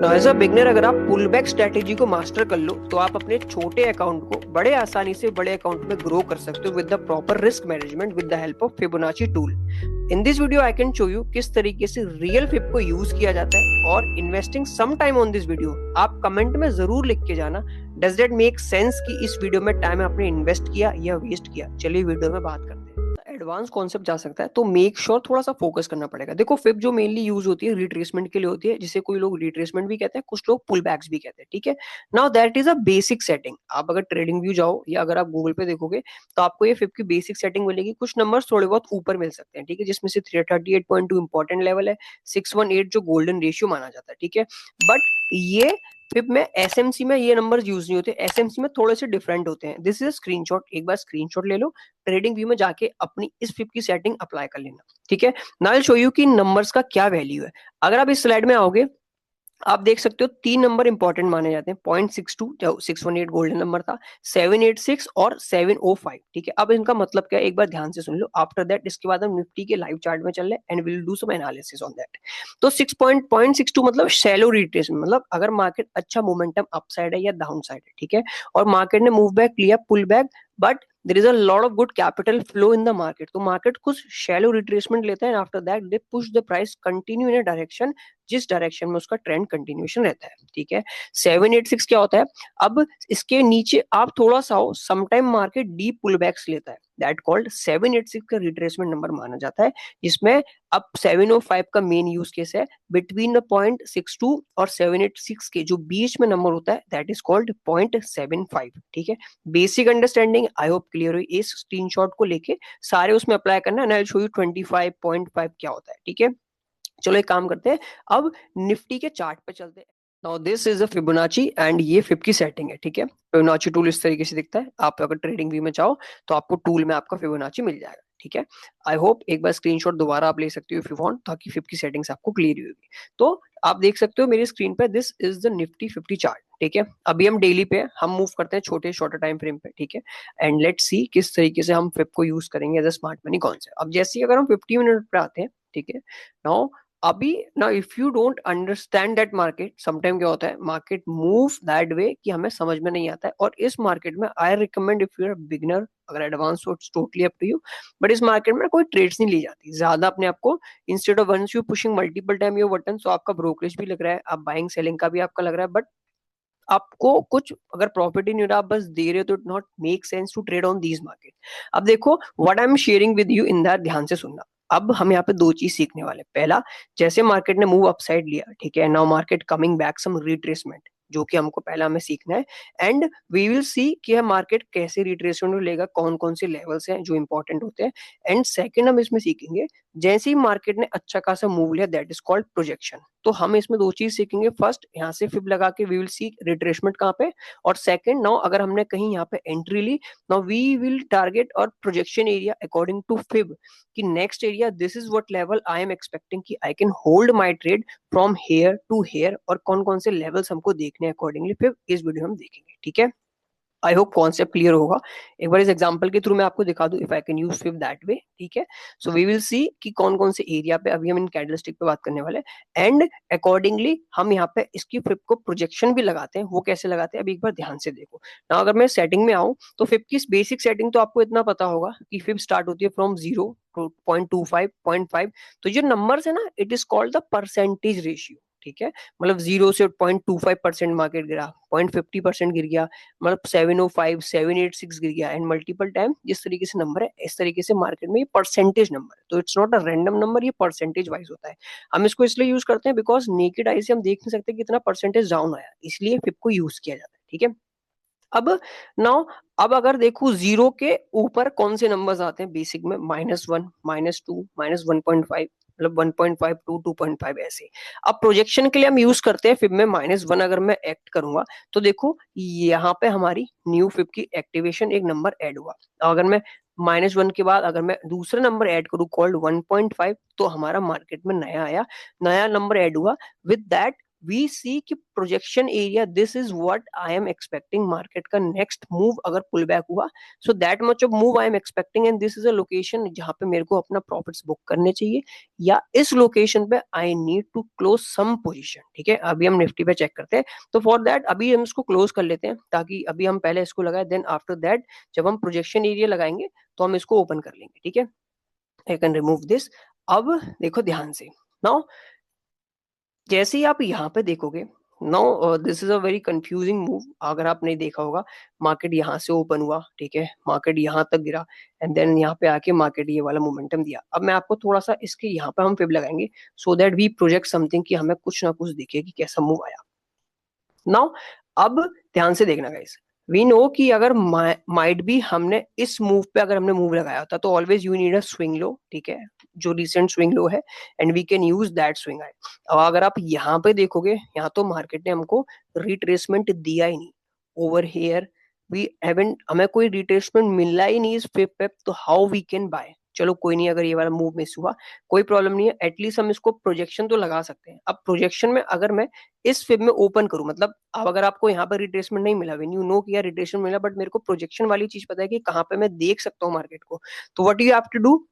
Now as a beginner अगर आप pull back strategy को मास्टर कर लो तो आप अपने छोटे अकाउंट को बड़े आसानी से बड़े अकाउंट में ग्रो कर सकते हो with the proper risk management with the help of Fibonacci tool. In this video I can show you किस तरीके से रियल फिब को यूज किया जाता है और investing some time on this video. आप कमेंट में जरूर लिख के जाना डज दैट मेक सेंस कि इस वीडियो में टाइम आपने इन्वेस्ट किया या वेस्ट किया। चलिए वीडियो में बात करते हैं। एडवांस कॉन्सेप्ट जा सकता है तो मेक श्योर थोड़ा सा फोकस करना पड़ेगा। देखो फिब जो मेनली यूज होती है रिट्रेसमेंट के लिए होती है, जिसे कोई लोग रिट्रेसमेंट भी कहते हैं, कुछ लोग पुल बैक्स भी कहते हैं। ठीक है, now that is a basic setting. आप अगर ट्रेडिंग व्यू जाओ या अगर आप गूगल पे देखोगे तो आपको ये फिब की बेसिक सेटिंग मिलेगी। कुछ नंबर्स थोड़े बहुत ऊपर मिल सकते हैं, ठीक है, जिसमें से 38.2 इंपॉर्टेंट लेवल है, 618 जो गोल्डन रेशियो माना जाता है। ठीक है, बट ये फिब में एसएमसी में ये नंबर्स यूज नहीं होते, एसएमसी में थोड़े से डिफरेंट होते हैं। दिस इज अ स्क्रीनशॉट, एक बार स्क्रीनशॉट ले लो, ट्रेडिंग व्यू में जाके अपनी इस फिब की सेटिंग अप्लाई कर लेना। ठीक है, now I will show you कि नंबर्स का क्या वैल्यू है। अगर आप इस स्लाइड में आओगे आप देख सकते हो तीन नंबर इंपॉर्टेंट माने जाते हैं। 0.62 जो 618 गोल्डन नंबर था, 786 और 705। ठीक है, अब इनका मतलब क्या है एक बार ध्यान से सुन लो। आफ्टर दैट इसके बाद हम निफ्टी के लाइव चार्ट में चल रहे हैं and will do some analysis on that. तो 6.62 मतलब शैलो रिट्रेसमेंट, मतलब अगर मार्केट अच्छा मोमेंटम अपसाइड है या डाउन साइड है, ठीक है, और मार्केट ने मूव बैक लिया, pull back, but there is a lot of good capital flow in the market, तो मार्केट कुछ शैलो रिट्रेसमेंट लेता है। After that they push the price continue in a direction जिस डायरेक्शन में उसका trend continuation रहता है। ठीक है, 786 क्या होता है, अब इसके नीचे आप थोड़ा सा हो, समटाइम मार्केट डीप पुलबैक्स लेता है, दैट कॉल्ड 786 का रिट्रेसमेंट नंबर माना जाता है, जिसमें अब 705 का मेन यूज केस है। बिटवीन द 0.62 और 786 के जो बीच में नंबर होता है दैट इज कॉल्ड 0.75। ठीक है, basic understanding I hope clear हुई। इस स्क्रीनशॉट को लेके सारे उसमें अप्लाई करना and I will show you 25.5 क्या होता है। ठीक है, चलो एक काम करते हैं, अब निफ्टी के चार्ट पे चलते हैं। Now this is a Fibonacci and ये फिब की सेटिंग है। ठीक है, फिबोनाची टूल इस तरीके से दिखता है। आप अगर ट्रेडिंग व्यू में जाओ तो आपको टूल में आपका फिबोनाची मिल जाएगा। ठीक है, आई होप एक बार स्क्रीनशॉट दोबारा आप ले सकते हो इफ यू वांट, ताकि फिब की सेटिंग्स आपको क्लियर होगी। तो आप देख सकते हो मेरी स्क्रीन पे this is the Nifty 50 chart. ठीक है, अभी हम डेली पे हम मूव करते हैं छोटे शॉर्टर टाइम फ्रेम पे। ठीक है, एंड लेट्स सी किस तरीके से हम फिब को यूज करेंगे as a smart money concept. अब जैसे अगर हम 50 मिनट पे आते हैं, ठीक है, नाउ अभी ना if you don't understand that market, sometime क्या होता है मार्केट मूव दैट वे कि हमें समझ में नहीं आता है। और इस मार्केट में I recommend if you are beginner, अगर एडवांस हो it's totally up to you, but इस मार्केट में कोई ट्रेड्स नहीं ली जाती ज्यादा अपने आप को। Instead of once you pushing multiple time your button, तो आपका ब्रोकरेज भी लग रहा है, आप बाइंग सेलिंग का भी आपका लग रहा है, बट आपको कुछ अगर प्रॉफिट ही नहीं हो रहा, आप बस दे रहे हो, तो it not make sense to trade on these market. अब देखो what I am sharing with you in that, ध्यान से सुनना। अब हम यहाँ पे दो चीज सीखने वाले। पहला, जैसे मार्केट ने मूव अपसाइड लिया, ठीक है, now market coming back some retracement, जो कि हमको पहला हमें सीखना है। एंड वी विल सी कि यह मार्केट कैसे रिट्रेसमेंट लेगा, कौन कौन से लेवल्स हैं जो इंपॉर्टेंट होते हैं। एंड सेकंड हम इसमें सीखेंगे, जैसे ही मार्केट ने अच्छा खासा मूव लिया दैट इज कॉल्ड प्रोजेक्शन। तो हम इसमें दो चीज सीखेंगे। फर्स्ट, यहाँ से फिब लगा के वी विल सी रिट्रेसमेंट कहाँ पे, और सेकंड, नाउ अगर हमने कहीं यहाँ पे एंट्री ली, नाउ वी विल टारगेट और projection area according to fib कि next area this is what level I am expecting कि I can hold my trade from here to here, और कौन कौन से लेवल्स हमको देखने अकॉर्डिंगली फिर इस वीडियो में हम देखेंगे। ठीक है, आई होप कॉन्सेप्ट क्लियर होगा। एक बार इस एग्जांपल के थ्रू मैं आपको दिखा दूं if I can use fib that way. ठीक है, सो वी विल सी कि कौन कौन से एरिया पे अभी हम इन कैंडलस्टिक पे बात करने वाले हैं, एंड अकॉर्डिंगली हम यहाँ पे इसकी फिब को प्रोजेक्शन भी लगाते हैं। वो कैसे लगाते हैं अभी एक बार ध्यान से देखो ना। अगर मैं सेटिंग में आऊं तो फिब की बेसिक सेटिंग तो आपको इतना पता होगा कि फिब स्टार्ट होती है फ्रॉम 0 टू 0.25 0.5। तो जो नंबर्स है ना, it is called the percentage ratio. ठीक है, मतलब 0 से 0.25% मार्केट गिरा, 0.50% गिर गया, मतलब 705 786 गिर गया, एंड मल्टीपल टाइम जिस तरीके से नंबर है इस तरीके से मार्केट में ये परसेंटेज नंबर है। तो it's not a random number, ये परसेंटेज वाइज होता है। हम इसको इसलिए यूज करते हैं बिकॉज नेकेड आई से हम देख नहीं सकते कितना परसेंटेज डाउन आया, इसलिए फिब को यूज किया जाता है। ठीक है, अब नाउ अब अगर देखो जीरो के ऊपर कौन से नंबर्स आते हैं बेसिक में, -1 -2 -1.5, मतलब 1.5 टू 2.5 ऐसे। अब प्रोजेक्शन के लिए हम यूज करते हैं फिब में -1। अगर मैं एक्ट करूंगा तो देखो यहाँ पे हमारी न्यू फिब की एक्टिवेशन एक नंबर ऐड हुआ। अगर मैं -1 के बाद अगर मैं दूसरा नंबर ऐड करूँ कॉल्ड 1.5, तो हमारा मार्केट में नया आया, नया नंबर ऐड हुआ। विद दैट वी सी कि projection area, this is what I am expecting market का नेक्स्ट मूव अगर पुल बैक हुआ, so that much of move I am expecting, and this is a location जहां पे मेरे को अपना प्रॉफिट्स बुक करने चाहिए, या इस लोकेशन पे I need to close some position. ठीक है, अभी हम निफ्टी पे चेक करते हैं, तो फॉर दैट अभी हम इसको क्लोज कर लेते हैं, ताकि अभी हम पहले इसको लगाए, देन आफ्टर दैट जब हम प्रोजेक्शन एरिया लगाएंगे तो हम इसको ओपन कर लेंगे। ठीक है, आई कैन रिमूव दिस। अब देखो ध्यान से, नाउ जैसे ही आप यहाँ पे देखोगे, now this is a very confusing move, अगर आपने देखा होगा, मार्केट यहाँ से ओपन हुआ, ठीक है, मार्केट यहाँ तक गिरा, एंड देन यहाँ पे आके मार्केट ये वाला मोमेंटम दिया। अब मैं आपको थोड़ा सा इसके यहाँ पे हम फिब लगाएंगे, so that we project something कि हमें कुछ ना कुछ दिखे कि कैसा मूव आया। नाउ अब ध्यान से देखना गाइस, वी नो कि अगर माइट भी हमने इस मूव पे अगर हमने मूव लगाया होता, तो always you need a swing low, ठीक है, जो रिसेंट स्विंग लो है, and we can use that swing high. अब अगर आप यहाँ पे देखोगे, यहाँ तो मार्केट ने हमको रिट्रेसमेंट दिया ही नहीं, ओवर हियर वी हैवंट, हमें कोई रिट्रेसमेंट मिला ही नहीं इस फिब पे, तो हाउ वी कैन बाय। चलो कोई नहीं, अगर ये वाला मूव मिस हुआ कोई प्रॉब्लम नहीं है, एटलीस्ट हम इसको प्रोजेक्शन तो लगा सकते हैं। अब प्रोजेक्शन में अगर मैं इस फिब में ओपन करूं, मतलब अब अगर आपको यहाँ पर रिट्रेसमेंट नहीं मिला, व्हेन यू नो कि यार रिट्रेसमेंट मिला, बट मेरे को प्रोजेक्शन वाली चीज पता है कि कहाँ पे मैं देख सकता हूँ मार्केट को, तो what you have to do,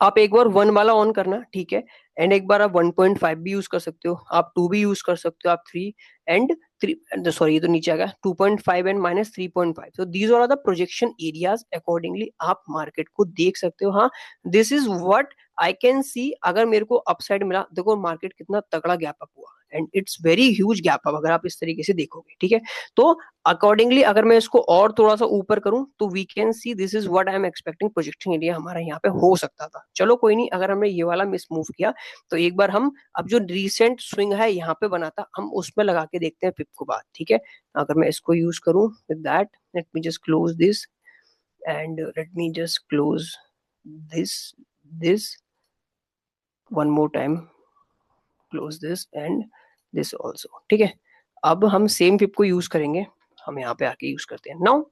आप एक बार 1 वाला ऑन करना, ठीक है, एंड एक बार आप 1.5 भी यूज कर सकते हो, आप 2 भी यूज कर सकते हो, आप 3 एंड 3, सॉरी ये तो नीचे आ गया, 2.5 एंड माइनस 3.5, तो these are the projection areas, accordingly आप मार्केट को देख सकते हो। हाँ, this is what I can see, अगर मेरे को अपसाइड मिला, देखो मार्केट कितना तगड़ा गैप अप हुआ, and it's very huge gap up अगर आप इस तरीके से देखोगे। ठीक है, तो अकॉर्डिंगली अगर मैं इसको और थोड़ा सा ऊपर करूं, तो we can see this is what I am expecting, projection area हमारा यहाँ पे हो सकता था। चलो कोई नहीं, अगर हमने ये वाला मिस मूव किया, तो एक बार हम अब जो रिसेंट स्विंग है यहाँ पे बना था, हम उसमें लगा के देखते हैं फिर को बाद। ठीक है, अगर मैं इसको यूज करूं with that, let me just close this, and let me just close this, this one more time, close this and this also. ठीक है, अब हम सेम फिप को यूज करेंगे, हम यहाँ पे आके यूज करते हैं। नाउ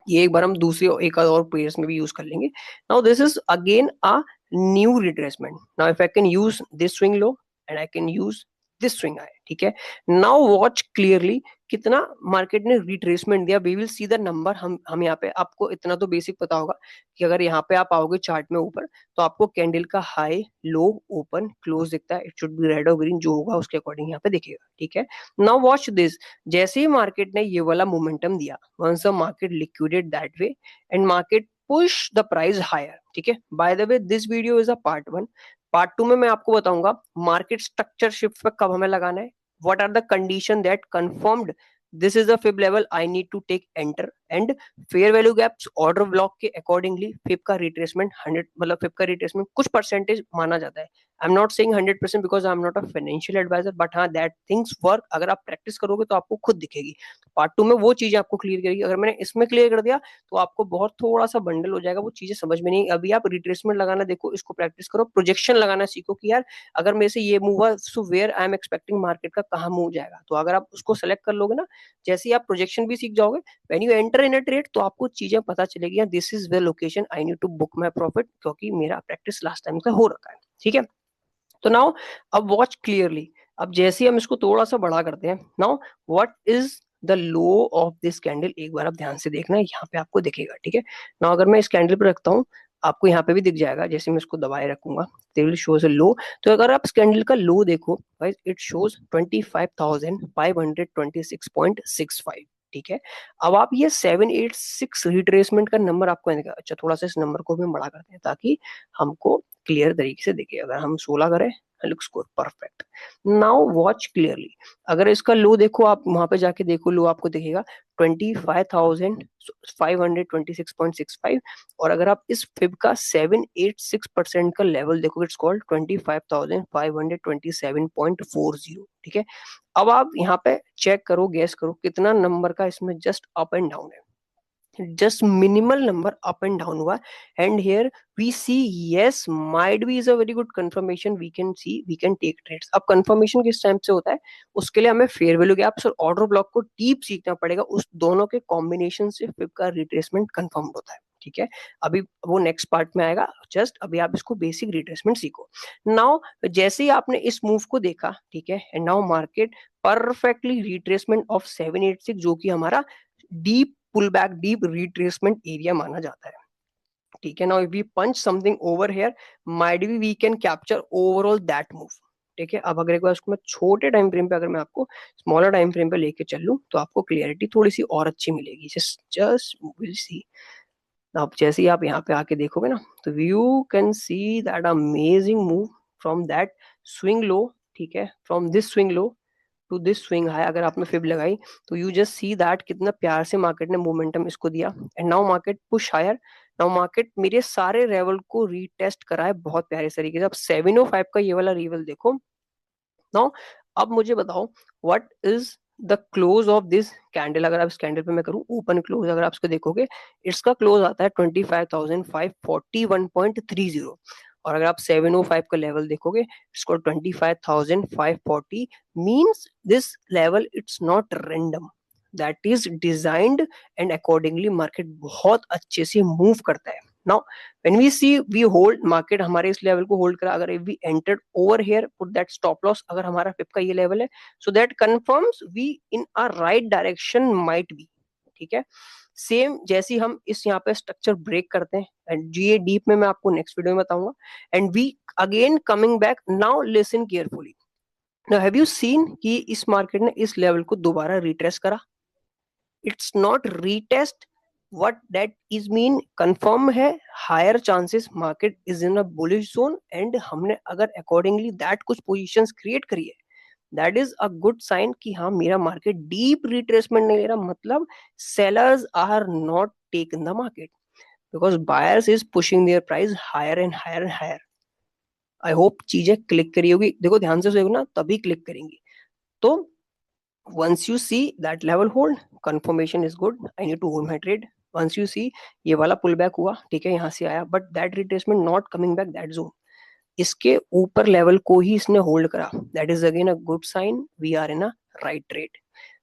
ये एक बार हम दूसरे एक और पेयर्स में भी यूज कर लेंगे। Now this is again a new retracement, now if I can use this swing low and I can use this swing high. ठीक है, नाउ वॉच क्लियरली कितना मार्केट ने रिट्रेसमेंट दिया, we will see the number. हम यहाँ पे, आपको इतना तो बेसिक पता होगा कि अगर यहाँ पे आप आओगे चार्ट में ऊपर, तो आपको कैंडल का हाई लो ओपन क्लोज दिखता है, इट शुड बी रेड और ग्रीन, जो होगा उसके अकॉर्डिंग यहाँ पे दिखेगा। ठीक है, नाउ वॉच दिस, जैसे ही मार्केट ने ये वाला मोमेंटम दिया, once the market liquidate that way and market push the price higher। ठीक है, by the way this video is a part 1, part 2 में मैं आपको बताऊंगा मार्केट स्ट्रक्चर शिफ्ट पे कब हमें लगाना है, what are the condition that confirmed this is the fib level I need to take enter, and fair value gaps order block के accordingly fib का retracement 100, मतलब fib का retracement कुछ परसेंटेज माना जाता है। I am not saying 100% because I am not a financial advisor, but हाँ that things work, अगर आप प्रैक्टिस करोगे तो आपको खुद दिखेगी। तो पार्ट 2 में वो चीजें आपको क्लियर करेगी, अगर मैंने इसमें क्लियर कर दिया तो आपको बहुत थोड़ा सा बंडल हो जाएगा, वो चीजें समझ में नहीं। अभी आप रिट्रेसमेंट लगाना देखो, इसको प्रैक्टिस करो, प्रोजेक्शन लगाना सीखो कि यार अगर मेरे से ये मूव हुआ, so where I am expecting market का कहाँ मूव जाएगा, तो अगर आप उसको सेलेक्ट कर लोगे ना, जैसे ही आप प्रोजेक्शन भी सीख जाओगे, when you enter in a trade, तो आपको चीजें पता चलेगी, this is the location I need to book my profit, क्योंकि मेरा प्रैक्टिस लास्ट टाइम का हो रखा है। ठीक है, तो नाउ अब वॉच क्लियरली, अब जैसे ही हम इसको थोड़ा सा बड़ा करते हैं, now what is the low of this candle, एक बार आप ध्यान से देखना, यहाँ पे आपको दिखेगा। ठीक है, नाउ अगर मैं इस कैंडल पे रखता हूँ, आपको यहाँ पे भी दिख जाएगा, जैसे मैं इसको दबाए रखूंगा, दे विल शोज अ लो। तो अगर आप इस कैंडल का लो देखो गाइस, इट शोज 25,526.65। ठीक है, अब आप ये 786 रिट्रेसमेंट का नंबर आपको दिखेगा। अच्छा, थोड़ा सा इस नंबर को भी हम बड़ा करते हैं ताकि हमको क्लियर तरीके से दिखे। अगर हम 16 करें, looks good, perfect. Now watch clearly, अगर इसका लो देखो, आप वहां पे जाके देखो, लो आपको दिखेगा 25,526.65, और अगर आप इस फिब का 786% का लेवल देखो, इट्स कॉल्ड 25,527.40। ठीक है, अब आप यहाँ पे चेक करो, गैस करो कितना नंबर का इसमें जस्ट अप एंड डाउन है, just minimal number up and down हुआ, and here we see yes might be is a very good confirmation, we can see we can take trades। अब confirmation किस time से होता है, उसके लिए हमें फेयर वैल्यू गैप्स और ऑर्डर ब्लॉक को डीप सीखना पड़ेगा, उस दोनों के कॉम्बिनेशन से फिब का रिट्रेसमेंट कंफर्म होता है। ठीक है, अभी वो नेक्स्ट पार्ट में आएगा, जस्ट अभी आप इसको बेसिक रिट्रेसमेंट सीखो। नाउ जैसे ही आपने इस मूव को देखा, ठीक है, and now market perfectly retracement of 786, जो कि हमारा deep pull back, deep retracement area माना जाता है, ठीक है। Now if we punch something over here, might be we can capture overall that move, ठीक है। अब अगर एक बार उसको मैं छोटे टाइम फ्रेम पे, अगर मैं आपको स्मॉलर टाइम फ्रेम पे लेके चलूं, तो आपको क्लियरिटी थोड़ी सी और अच्छी मिलेगी। Just just will see. अब जैसे ही आप यहाँ पे आके देखोगे ना, तो you can see that amazing move from that swing low, ठीक है, from this swing low to this swing high. अगर आपने फिब लगाई तो यू जस्ट सी दैट कितना प्यार से मार्केट ने मोमेंटम इसको दिया, and now market push higher. Now market मेरे सारे लेवल को रीटेस्ट करा है बहुत प्यारे तरीके से। अब 705 का ये वाला लेवल देखो। नाउ अब मुझे बताओ what is the close of this candle. अगर आप इस कैंडल पे मैं करूं ओपन क्लोज, अगर आप इसको देखोगे, इसका क्लोज आता है 25,541.30, और अगर आप 705 का लेवल देखोगे, इसको 25,540 means this level it's not random, that is designed, and accordingly market बहुत अच्छे से मूव करता है। Now when we see we hold market हमारे इस लेवल को होल्ड करा, अगर if we entered over here put that stop loss, अगर हमारा फिप का ये लेवल है, so that confirms we in a right direction might be, ठीक है। सेम जैसे हम इस यहाँ पे स्ट्रक्चर ब्रेक करते हैं, एंड ये डीप में मैं आपको नेक्स्ट वीडियो में बताऊंगा, and we again coming back. Now listen carefully, now have you seen कि इस मार्केट ने इस लेवल को दोबारा रिट्रेस करा, it's not retest, what that is mean confirm है higher chances market is in a bullish zone, and हमने अगर accordingly that कुछ positions create करी है, that is a good sign कि हाँ मेरा market deep retracement नहीं ले रहा, मतलब sellers are not taking the market because buyers is pushing their price higher and higher and higher. I hope चीजें क्लिक करी होगी, देखो ध्यान से देखो ना, तभी क्लिक करेंगी। तो once you see that level hold, confirmation is good, I need to hold my trade. once you see ये वाला पुल बैक हुआ, ठीक है, यहाँ से आया, but that retracement not coming back that zone, इसके ऊपर लेवल को ही इसने होल्ड करा, that is again a good sign, we are in a right trade,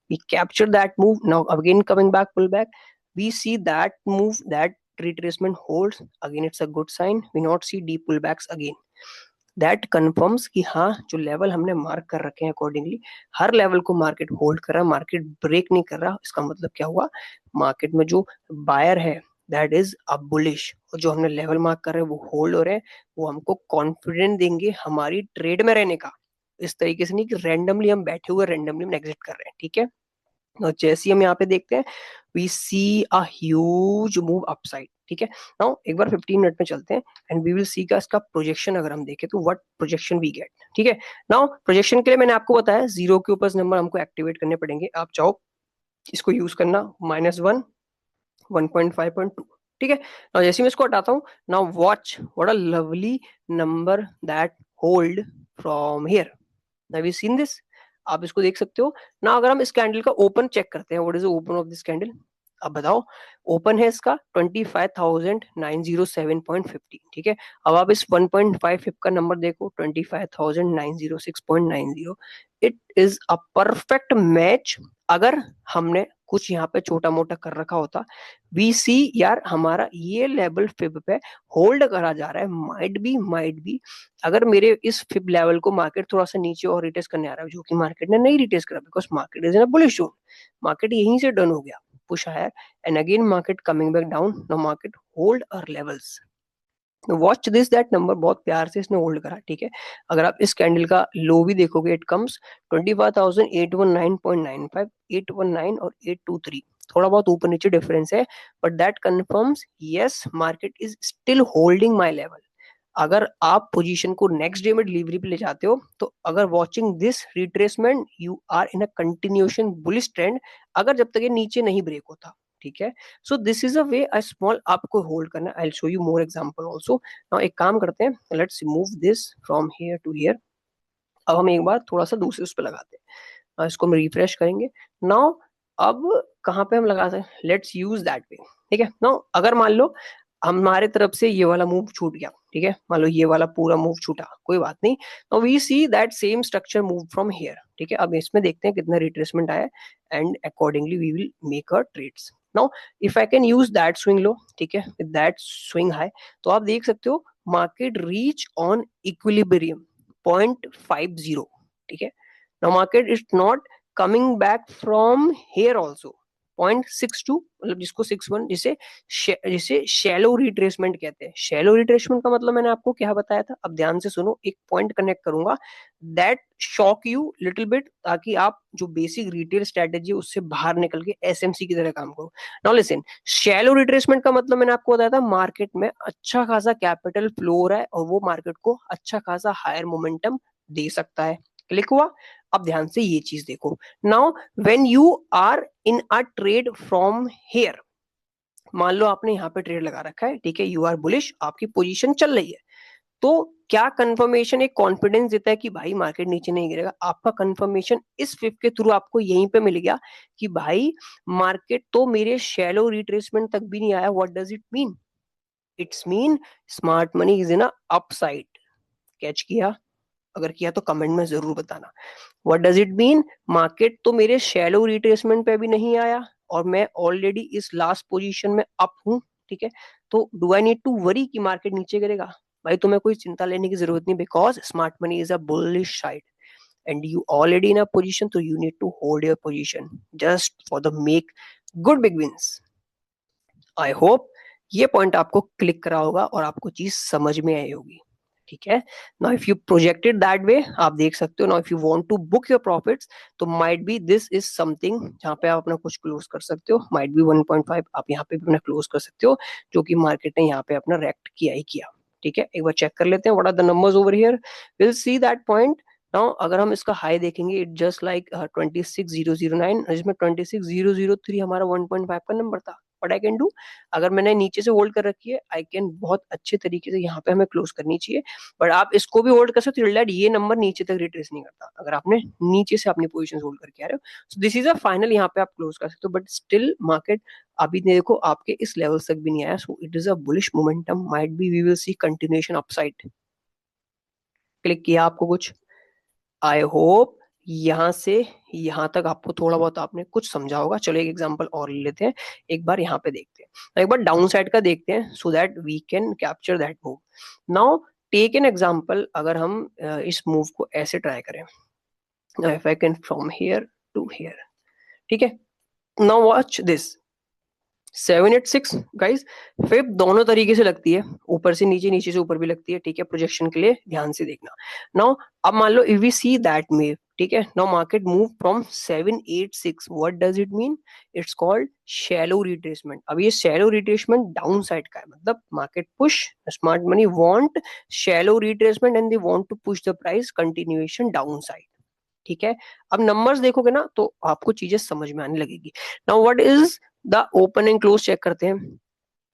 we capture that move. Now again coming back pull back, we see that move, that retracement holds, again it's a good sign, we not see deep pullbacks again, that confirms कि हाँ जो level हमने mark कर रखे हैं accordingly हर level को market hold कर रहा है, मार्केट ब्रेक नहीं कर रहा। इसका मतलब क्या हुआ, मार्केट में जो बायर है दैट इज अ बुलिश, और जो हमने लेवल मार्क कर रहे हैं वो होल्ड हो रहे हैं, वो हमको कॉन्फिडेंट देंगे हमारी ट्रेड में रहने का। इस तरीके से नहीं कि रैंडमली हम बैठे हुए रैंडमली हम एग्जिट कर रहे हैं, ठीक है। और जैसे हम यहाँ पे देखते हैं, we see a huge move upside, ठीक है। नाउ एक बार 15 मिनट में चलते हैं, एंड वी विल सी का इसका प्रोजेक्शन अगर हम देखें तो व्हाट प्रोजेक्शन वी गेट, ठीक है। नाउ प्रोजेक्शन के लिए मैंने आपको बताया जीरो के ऊपर नंबर हमको एक्टिवेट करने पड़ेंगे, आप चाहो इसको यूज करना -1, 1.5.2, ठीक है। नाउ जैसे मैं इसको हटाता हूँ, now watch what a lovely number that hold from here, have you seen this, आप इसको देख सकते हो ना। अगर हम इस कैंडल का ओपन चेक करते हैं, what is open of this candle, अब बताओ, ओपन है इसका 25,907.50, ठीक है। अब आप इस 1.5 का नंबर देखो, 25,906.90, it is a perfect match. अगर हमने कुछ यहाँ पे छोटा मोटा कर रखा होता, वी सी यार हमारा ये लेवल फिब पे होल्ड करा जा रहा है, माइट बी अगर मेरे इस फिब लेवल को मार्केट थोड़ा सा नीचे और रिटेस्ट करने आ रहा है, जो कि मार्केट ने नहीं रिटेस्ट करा, because market is in a bullish zone, market यहीं से डन हो गया, push higher, and again market coming back down, now market hold our levels, watch this, that number बहुत प्यार से इसने होल्ड करा, ठीक है। अगर आप इस कैंडल का लो भी देखोगे, इट कम्स 25,819.95, 819 और 823, थोड़ा बहुत ऊपर नीचे डिफरेंस है, but that confirms yes market is still holding my level. अगर आप पोजीशन को नेक्स्ट डे में डिलीवरी पे ले जाते हो, तो अगर watching this retracement you are in a continuation bullish trend, अगर जब तक ये नीचे नहीं ब्रेक होता, ठीक है। So this is a way a small आपको होल्ड करना, I will show you more example also. Now एक काम करते हैं, let's move this from here to here. अब हम एक बार थोड़ा सा दूसरे उस पे लगाते हैं, इसको हम रिफ्रेश करेंगे। नाउ अब कहाँ पे हम लगाते हैं, लेट्स यूज दैट वे, ठीक है। नाउ अगर मान लो हमारे तरफ से ये वाला मूव छूट गया, ठीक है, मान लो ये वाला पूरा मूव छूटा, कोई बात नहीं। Now we see that same structure move from here, ठीक है। अब इसमें देखते हैं कितना रिट्रेसमेंट आया, and accordingly we will make our trades. Now if I can use that swing low, ठीक है, विद दैट स्विंग हाई, तो आप देख सकते हो मार्केट रीच ऑन इक्विलिब्रियम 0.50, ठीक है। Now market is not coming back from here also 0.62, मतलब जिसको 61, जिसे शैलो रिट्रेसमेंट कहते हैं। शैलो रिट्रेसमेंट का मतलब मैंने आपको क्या बताया था, अब ध्यान से सुनो, एक पॉइंट कनेक्ट करूंगा that shock you little bit, ताकि आप जो बेसिक रिटेल स्ट्रेटेजी है उससे बाहर निकल के एसएमसी की तरह काम करो। नाउ लिसन, शैलो रिट्रेसमेंट का मतलब मैंने आपको बताया था मार्केट में अच्छा खासा कैपिटल फ्लो हो रहा है और वो मार्केट को अच्छा खासा हायर मोमेंटम दे सकता है। क्लिक हुआ? अब ध्यान से ये चीज देखो। Now when you are in a trade from here, मान लो आपने यहाँ पे ट्रेड लगा रखा है, ठीक है, यू आर बुलिश, आपकी पोजीशन चल रही है, तो क्या कंफर्मेशन एक कॉन्फिडेंस देता है कि भाई मार्केट नीचे नहीं गिरेगा? आपका कंफर्मेशन इस फिफ्थ के थ्रू आपको यहीं पे मिल गया कि भाई मार्केट तो मेरे शैलो रिट्रेसमेंट तक भी नहीं आया। What does it mean? It's mean smart money is in a upside. Catch किया? अगर किया तो कमेंट में जरूर बताना। What does it mean? Market तो मेरे शैलो रिट्रेसमेंट पे भी नहीं आया और मैं ऑलरेडी इस लास्ट पोजीशन में अप हूं, ठीक है, तो do I need to worry कि मार्केट नीचे गिरेगा? भाई तुम्हें कोई चिंता लेने की जरूरत नहीं, because smart money is a bullish side and you already in a position, तो you need to hold your position just for the make good big wins. I hope ये पॉइंट आपको क्लिक करा होगा और आपको चीज समझ में आई होगी, ठीक है। Now if you projected that way, आप देख सकते हो, now if you want to book your profits, तो might be this is something जहां पे आप अपना कुछ क्लोज कर सकते हो। माइट बी 1.5 आप यहाँ पे भी अपना क्लोज कर सकते हो, जो कि मार्केट ने यहाँ पे अपना रेक्ट किया ही किया, ठीक है। एक बार चेक कर लेते हैं what are the numbers over here, will see that point. Now अगर हम इसका हाई देखेंगे, इट जस्ट लाइक 26,009, जिसमें 26,003 हमारा 1.5 का नंबर था। व्हाट आई कैन डू, अगर मैंने नीचे से होल्ड कर रखी है, आई कैन बहुत अच्छे तरीके से यहाँ पे हमें क्लोज करनी चाहिए, बट आप इसको भी होल्ड कर सकते हो दैट ये नंबर नीचे तक रिट्रेस नहीं करता, अगर आपने नीचे से अपनी पोजीशन होल्ड करके आ रहे हो। सो दिस इज अ फाइनल, यहाँ पे आप क्लोज कर सकते हो, बट स्टिल मार्केट अभी देखो आपके इस लेवल तक भी नहीं आया, so it is a bullish momentum, might be we will see continuation upside. Click किया आपको कुछ? आई होप यहाँ से यहाँ तक आपको थोड़ा बहुत आपने कुछ समझा होगा। चलो एक एग्जांपल और ले लेते हैं, एक बार यहाँ पे देखते हैं, एक बार डाउन साइड का देखते हैं, so that we can capture that move. Now take an example, अगर हम इस मूव को ऐसे ट्राई करें, if I can from here to here, ठीक है। नाउ वॉच दिस 786 गाइस, फिर दोनों तरीके से लगती है, ऊपर से नीचे, नीचे से ऊपर भी लगती है, ठीक है। प्रोजेक्शन के लिए ध्यान से देखना। नाउ अब मान लो if we see that move, ठीक है, now market move from 786, what does it mean? It's called shallow retracement. अब ये शैलो रिट्रेसमेंट डाउन साइड का है, मतलब market push, smart money want shallow retracement and they want to push the price continuation down side, ठीक है। अब numbers देखोगे ना तो आपको चीजें समझ में आने लगेगी। Now what is the open and close check करते हैं।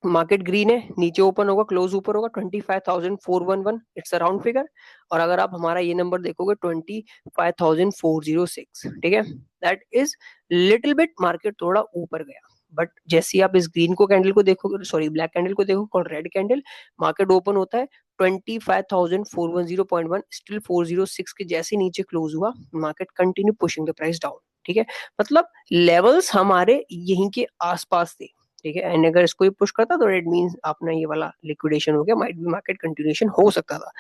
मार्केट ग्रीन है, नीचे ओपन होगा, क्लोज ऊपर होगा, 25,411, इट्स अ राउंड फिगर। और अगर आप हमारा ये नंबर देखोगे 25,406, ठीक है, that is little bit market थोड़ा ऊपर गया, बट जैसे ही आप इस ग्रीन को कैंडल को देखोगे, सॉरी ब्लैक कैंडल को देखो, call red candle, market open होता है 25,410.1, स्टिल 406 के जैसे नीचे क्लोज हुआ, market continue pushing the price down, ठीक है। मतलब लेवल्स हमारे यहीं के आसपास थे, ठीक है, एंड अगर इसको पुश करता तो इट मींस अपना ये वाला लिक्विडेशन हो गया, माइट बी मार्केट कंटिन्यूएशन हो सकता था।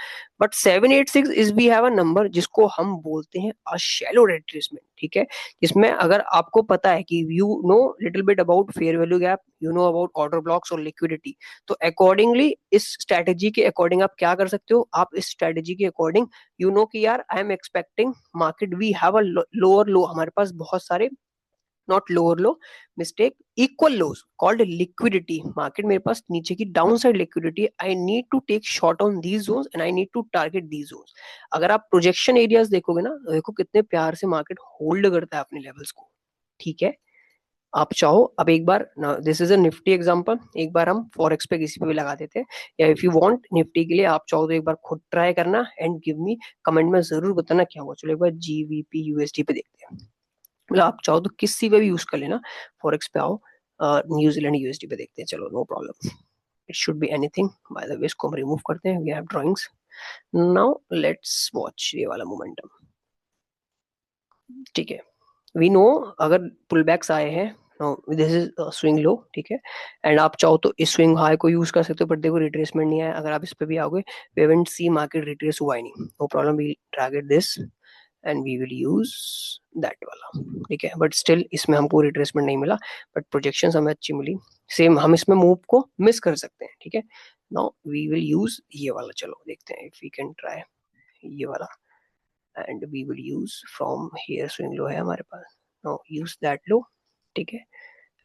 But 786 is we have a number जिसको हम बोलते हैं अ शैलो रिट्रेसमेंट, ठीक है, जिसमें अगर आपको पता है कि you know little bit about fair value gap, you know about order blocks और लिक्विडिटी, तो अकॉर्डिंगली इस स्ट्रेटेजी के अकॉर्डिंग आप क्या कर सकते हो, आप इस स्ट्रेटेजी के अकॉर्डिंग यू नो कि यार I am expecting market we have a lower low, हमारे पास बहुत सारे, not lower low, mistake, equal lows called liquidity, market मेरे पास नीचे की down side liquidity, I need to take short on these zones and I need to target these zones. अगर आप प्रोजेक्शन एरियाज देखोगे ना, तो देखो कितने प्यार से मार्केट होल्ड करता है अपने लेवल्स को, ठीक है। आप चाहो अब एक बार, this is a Nifty example, एक बार हम फॉरेक्स पे किसी पे भी लगा देते हैं, या इफ यू वांट निफ्टी के लिए आप चाहो तो एक बार खुद ट्राई करना एंड गिव मी कमेंट में जरूर बताना क्या हुआ। चलो एक बार जीवीपी यूएसडी पे देखते हैं, मतलब आप चाहो तो किसी पे भी यूज कर लेना, फॉरेक्स पे आओ, न्यूजीलैंड यूएसडी पे देखते हैं, चलो no problem, it should be anything. By the way इसको हम रिमूव करते हैं, we have drawings. Now let's watch ये वाला मोमेंटम, ठीक है। वी नो अगर पुल बैक्स आए हैं, दिस इज स्विंग लो, ठीक है। एंड आप चाहो तो इस स्विंग हाई को यूज कर सकते हो, बट देखो रिट्रेसमेंट नहीं आया। अगर आप इस पे भी आओगे, we haven't see market retrace हुआ ही नहीं, no problem, we target this and we will use that वाला, ठीक है। बट स्टिल इसमें हमको रिट्रेसमेंट नहीं मिला, बट प्रोजेक्शन हमें अच्छी मिली। सेम हम इसमें मूव को मिस कर सकते हैं, ठीक है। नाउ वी विल यूज ये वाला, चलो देखते हैं इफ वी कैन ट्राई ये वाला। And we will use from here, swing low है हमारे पास, नाउ यूज दैट लो, ठीक है।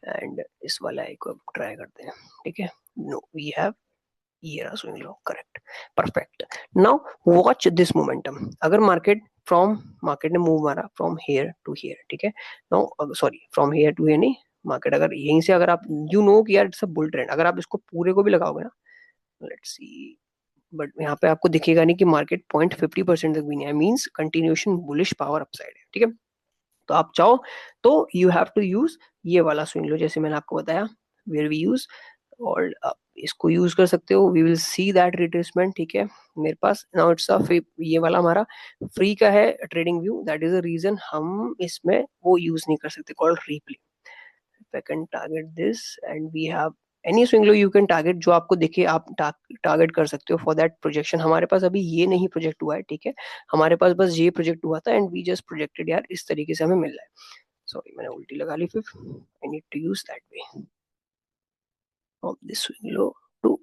एंड इस वाला एक को ट्राई करते हैं, ठीक है। नो वी हैव ये रहा swing low, correct, perfect. Now watch this momentum. अगर मार्केट ने मूव मारा फ्रॉम हेयर टू हेयर, ठीक है। Now sorry, from here to here नहीं, मार्केट अगर यहीं से, अगर आप यू नो कि यार इट्स अ बुल ट्रेंड, अगर आप इसको पूरे को भी लगाओगे ना, लेट्स सी, बट यहाँ पे आपको दिखेगा नहीं कि मार्केट 0.50% तक भी नहीं है, means continuation bullish power upside है, ठीक है। तो आप चाहो तो यू हैव टू यूज ये वाला स्विंग लो, जैसे मैंने आपको बताया, वेयर वी यूज, और आप इसको यूज कर सकते हो। We will see that retracement, ठीक है। मेरे पास नाउ इट्स अ ये वाला हमारा फ्री का है trading view, that is the reason हम इसमें वो यूज नहीं कर सकते, called replay. I can target this and we have any swing low you can target, जो आपको दिखे आप टारगेट कर सकते हो फॉर दैट प्रोजेक्शन। हमारे पास अभी ये नहीं प्रोजेक्ट हुआ है, ठीक है। हमारे पास बस ये प्रोजेक्ट हुआ था एंड वी जस्ट प्रोजेक्टेड यार इस तरीके से हमें मिल रहा है। सॉरी मैंने उल्टी लगा ली, फिर I need to use that way from this swing low to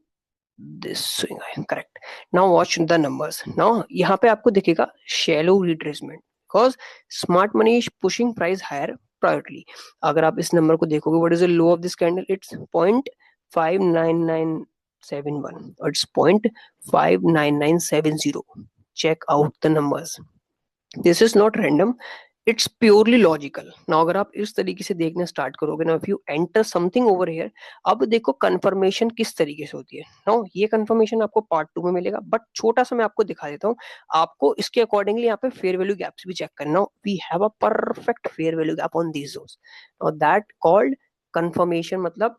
this swing high, correct. Now watch the numbers. Now यहाँ पे आपको दिखेगा shallow retracement, because smart money is pushing price higher priority. अगर आप इस नंबर को देखोगे, what is the low of this candle, it's 0.59971 और it's 0.59970। Check out the numbers, this is not random, it's purely logical. Now अगर आप इस तरीके से देखना स्टार्ट करोगे ना, if you enter something over here, अब देखो कंफर्मेशन किस तरीके से होती है। नाउ ये कंफर्मेशन आपको पार्ट 2 में मिलेगा, बट छोटा सा मैं आपको दिखा देता हूँ। आपको इसके अकॉर्डिंगली यहाँ पे फेयर वैल्यू गैप्स भी चेक करना। We have a perfect fair value gap on these zones, और दैट कॉल्ड कंफर्मेशन। मतलब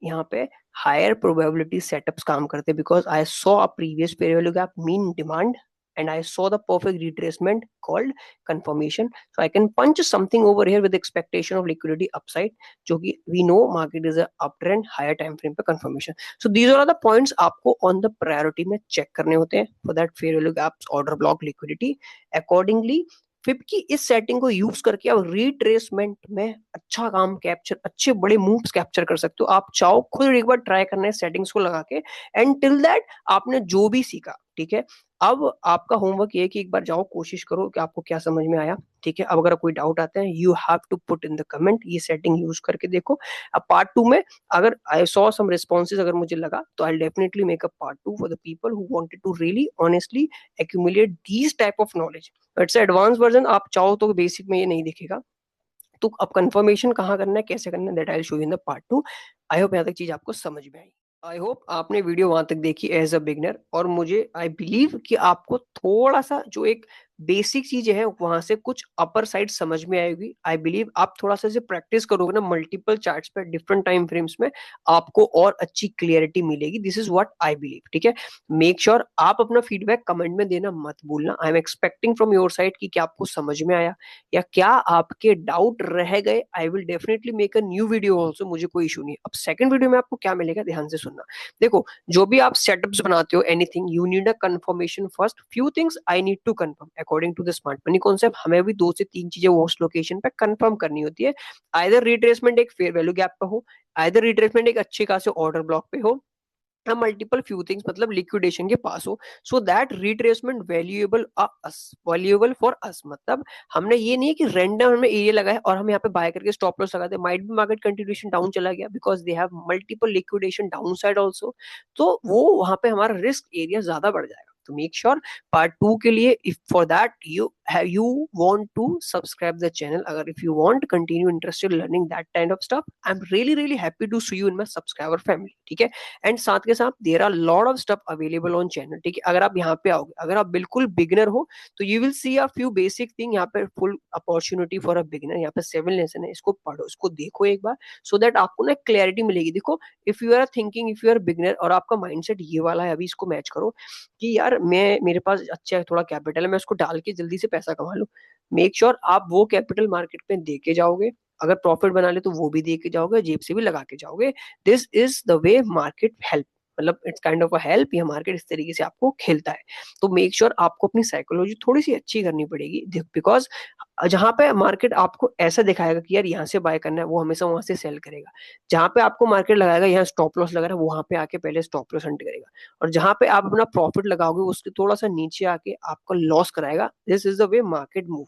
यहाँ पे हायर प्रोबेबिलिटी सेटअप्स काम करते हैं, because I saw a previous fair value gap mean demand and I saw the perfect retracement called confirmation. So I can punch something over here with expectation of liquidity upside, जो कि we know market is a uptrend, higher time frame पे confirmation. So these are the points आपको on the priority में check करने होते हैं for that fair value gaps, order block, liquidity. Accordingly fib की इस सेटिंग को यूज करके आप रिट्रेसमेंट में अच्छा काम कैप्चर, अच्छे बड़े मूव्स कैप्चर कर सकते हो। आप चाहो खुद एक बार ट्राई करना है सेटिंग्स को लगा के, एंड टिल दैट आपने जो भी सीखा, ठीक है। अब आपका होमवर्क ये है कि एक बार जाओ, कोशिश करो कि आपको क्या समझ में आया, ठीक है। अब अगर कोई डाउट आता है, you have to put in the comment, ये सेटिंग यूज करके देखो। अब पार्ट 2 में अगर आई सॉ सम रिस्पॉन्सेज, अगर मुझे लगा तो I definitely make a part 2 for the people who wanted to really honestly accumulate these type of knowledge. It's advance version, आप चाहो तो बेसिक में ये नहीं दिखेगा। तो अब कंफर्मेशन कहाँ करना है, कैसे करना है, that I show you in the part 2। I hope यहाँ तक चीज आपको समझ में आई। आई होप आपने वीडियो वहां तक देखी एज अ बिगनर, और मुझे आई बिलीव कि आपको थोड़ा सा जो एक बेसिक चीजें हैं वहां से कुछ अपर साइड समझ में आएगी। आई बिलीव आप थोड़ा सा इसे प्रैक्टिस करोगे ना मल्टीपल चार्ट्स पे डिफरेंट टाइम फ्रेम्स में, आपको और अच्छी क्लियरिटी मिलेगी। This is what I believe, ठीक है। मेक श्योर आप अपना फीडबैक कमेंट में देना मत भूलना। आई am expecting from your side कि क्या आपको समझ में आया या क्या आपके डाउट रह गए। I will definitely make a new video also, मुझे कोई इशू नहीं। अब सेकंड वीडियो में आपको क्या मिलेगा, ध्यान से सुनना। देखो, जो भी आप सेटअप्स बनाते हो, anything, you need a confirmation first. Few things I need to confirm according to the smart money concept. हमें भी 2 से 3 चीजें उस लोकेशन पे कंफर्म करनी होती है। आइदर रिट्रेसमेंट एक फेयर वैल्यू गैप पे हो, आइदर रिट्रेसमेंट एक अच्छे खासे ऑर्डर ब्लॉक पे हो, मल्टीपल फ्यू थिंग्स, मतलब लिक्विडेशन के पास हो, so that retracement valuable for us. मतलब हमने ये नहीं है कि रैंडम हमें एरिया लगा है और हम यहाँ पे बाय करके स्टॉप लॉस लगाते हैं, माइट भी मार्केट कंटिन्यूएशन डाउन चला गया because they have multiple liquidation down side also, तो वो वहां पे हमारा रिस्क एरिया ज्यादा बढ़ जाएगा। तो मेक श्योर पार्ट 2 के लिए, if for that you want to subscribe the channel, अगर if you want continue interested learning that kind of stuff, I'm really happy to see you in my subscriber family, ठीक है। And साथ के साथ there are lot of stuff available on channel, ठीक है। अगर आप यहाँ पे आओगे, अगर आप बिल्कुल बिगिनर हो, तो you will see a few basic thing. यहाँ पे full opportunity for a beginner, यहाँ पे 7 लेसन है, इसको पढ़ो, इसको देखो एक बार, सो दैट आपको ना क्लैरिटी मिलेगी। देखो, if you are thinking, if you are beginner और आपका माइंडसेट ये वाला है, अभी इसको मैच करो कि यार मेरे पास अच्छा थोड़ा कैपिटल है, मैं उसको डाल के जल्दी से पैसा कमा लूं। मेक श्योर आप वो कैपिटल मार्केट में दे के जाओगे, अगर प्रॉफिट बना ले तो वो भी दे के जाओगे, जेब से भी लगा के जाओगे। This is the way market help, मतलब it's kind of a help, ये मार्केट इस तरीके से आपको खेलता है। तो मेक श्योर आपको अपनी साइकोलॉजी थोड़ी सी अच्छी करनी पड़ेगी, बिकॉज जहां पे मार्केट आपको ऐसा दिखाएगा कि यार यहाँ से बाय करना है, वो हमेशा वहां से सेल करेगा। जहां पे आपको मार्केट लगाएगा यहाँ स्टॉप लॉस लगा रहा है, वहां पे आके पहले स्टॉप लॉस हंट करेगा, और जहां पे आप अपना प्रॉफिट लगाओगे उसके थोड़ा सा नीचे आके आपको लॉस कराएगा। This is the way market move.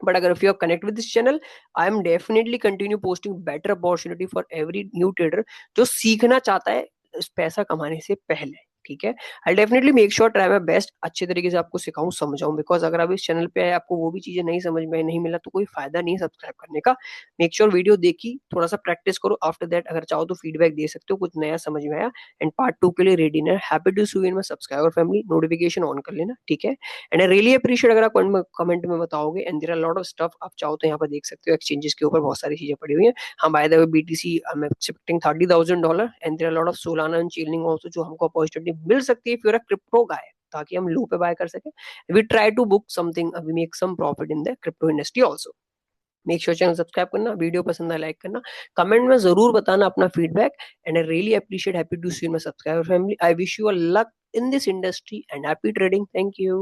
But अगर if you are connect with this channel, I am definitely continue posting better opportunity for every new trader जो सीखना चाहता है इस पैसा कमाने से पहले। ठीक है, आई definitely make sure try my best, अच्छे तरीके से आपको सिखाऊं समझाऊं, बिकॉज अगर आप इस चैनल पे आए आपको वो भी चीजें नहीं समझ में नहीं मिला तो कोई फायदा नहीं सब्सक्राइब करने का। मेक श्योर वीडियो देखी, थोड़ा सा प्रैक्टिस करो, आफ्टर दैट अगर चाहो तो फीडबैक दे सकते हो, कुछ नया समझ में आया एंड पार्ट 2 के लिए रेडी ना, happy to see you in my subscriber family, notification on कर लेना। ठीक है, एंड आई रियली अप्रिशिएट अगर आप कमेंट में बताओगे, and there are lot of stuff, आप चाहो तो यहाँ पर देख सकते हो एक्सचेंजेस के ऊपर बहुत सारी चीजें पड़ी हुई हैं। हम by the way BTC I am expecting $30,000 and there are lot of Solana and chilling also जो हमको अपॉर्चुनिटी मिल सकती है if you are a crypto guy, ताकि हम लो पे बाय कर सके। We try to book something, we make some profit in the crypto industry also. Make sure channel subscribe करना, वीडियो पसंद है लाइक करना, कमेंट में जरूर बताना अपना feedback, and I really appreciate, happy to see you my subscriber family. I wish you a luck in this industry and happy trading. Thank you.